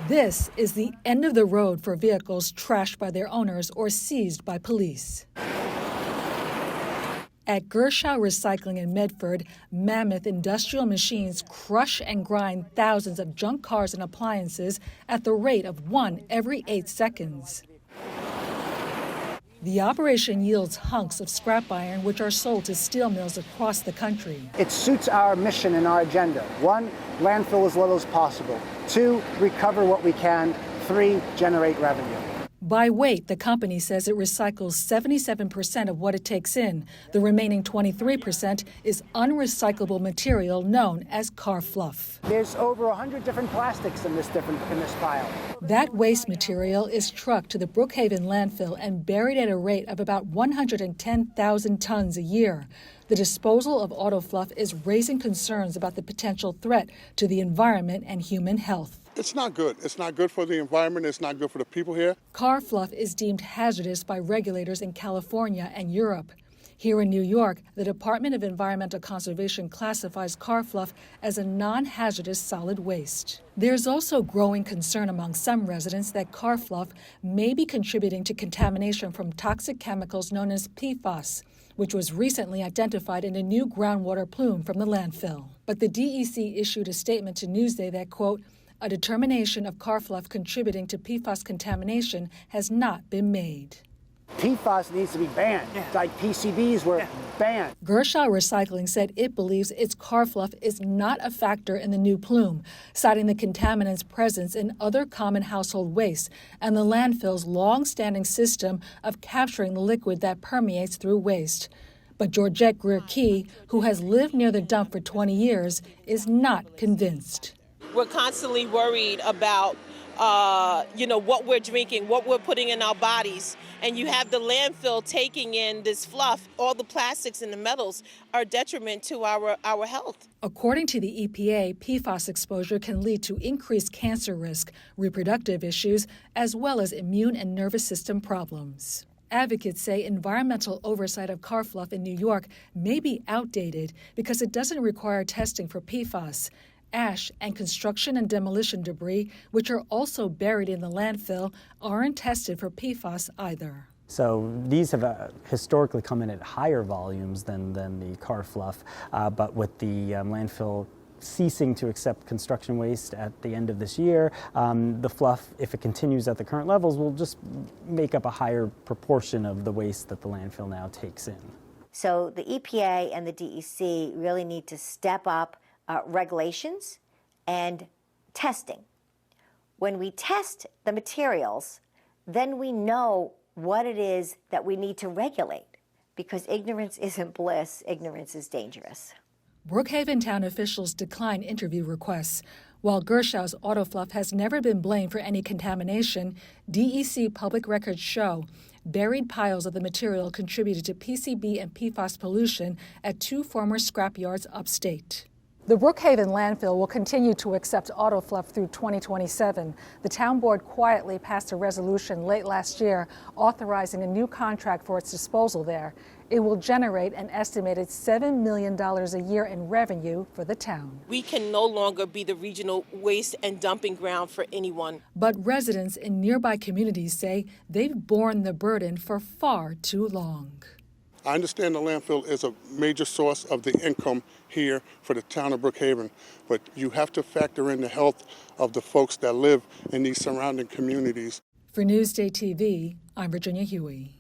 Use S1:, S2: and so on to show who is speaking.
S1: This is the end of the road for vehicles trashed by their owners or seized by police. At Gershow Recycling in Medford, mammoth industrial machines crush and grind thousands of junk cars and appliances at the rate of 1 every 8 seconds. The operation yields hunks of scrap iron, which are sold to steel mills across the country.
S2: It suits our mission and our agenda. 1, landfill as little as possible. 2, recover what we can. 3, generate revenue.
S1: By weight, the company says it recycles 77% of what it takes in. The remaining 23% is unrecyclable material known as car fluff.
S2: There's over 100 different plastics in this pile.
S1: That waste material is trucked to the Brookhaven landfill and buried at a rate of about 110,000 tons a year. The disposal of auto fluff is raising concerns about the potential threat to the environment and human health.
S3: It's not good. It's not good for the environment. It's not good for the people here.
S1: Car fluff is deemed hazardous by regulators in California and Europe. Here in New York, the Department of Environmental Conservation classifies car fluff as a non-hazardous solid waste. There's also growing concern among some residents that car fluff may be contributing to contamination from toxic chemicals known as PFAS, which was recently identified in a new groundwater plume from the landfill. But the DEC issued a statement to Newsday that, quote, a determination of car fluff contributing to PFAS contamination has not been made.
S2: PFAS needs to be banned, like PCBs were banned.
S1: Gershow Recycling said it believes its car fluff is not a factor in the new plume, citing the contaminant's presence in other common household waste and the landfill's long-standing system of capturing the liquid that permeates through waste. But Georgette Greer-Key, who has lived near the dump for 20 years, is not convinced.
S4: We're constantly worried about, what we're drinking, what we're putting in our bodies. And you have the landfill taking in this fluff. All the plastics and the metals are a detriment to our health.
S1: According to the EPA, PFAS exposure can lead to increased cancer risk, reproductive issues, as well as immune and nervous system problems. Advocates say environmental oversight of car fluff in New York may be outdated because it doesn't require testing for PFAS. Ash and construction and demolition debris, which are also buried in the landfill, aren't tested for PFAS either.
S5: So these have historically come in at higher volumes than the car fluff, but with the landfill ceasing to accept construction waste at the end of this year, the fluff, if it continues at the current levels, will just make up a higher proportion of the waste that the landfill now takes in.
S6: So the EPA and the DEC really need to step up regulations and testing. When we test the materials, then we know what it is that we need to regulate, because ignorance isn't bliss, ignorance is dangerous.
S1: Brookhaven town officials decline interview requests. While Gershow's auto fluff has never been blamed for any contamination, DEC public records show buried piles of the material contributed to PCB and PFAS pollution at 2 former scrapyards upstate. The Brookhaven landfill will continue to accept auto fluff through 2027. The town board quietly passed a resolution late last year authorizing a new contract for its disposal there. It will generate an estimated $7 million a year in revenue for the town.
S4: We can no longer be the regional waste and dumping ground for anyone.
S1: But residents in nearby communities say they've borne the burden for far too long.
S3: I understand the landfill is a major source of the income here for the town of Brookhaven, but you have to factor in the health of the folks that live in these surrounding communities.
S1: For Newsday TV, I'm Virginia Huey.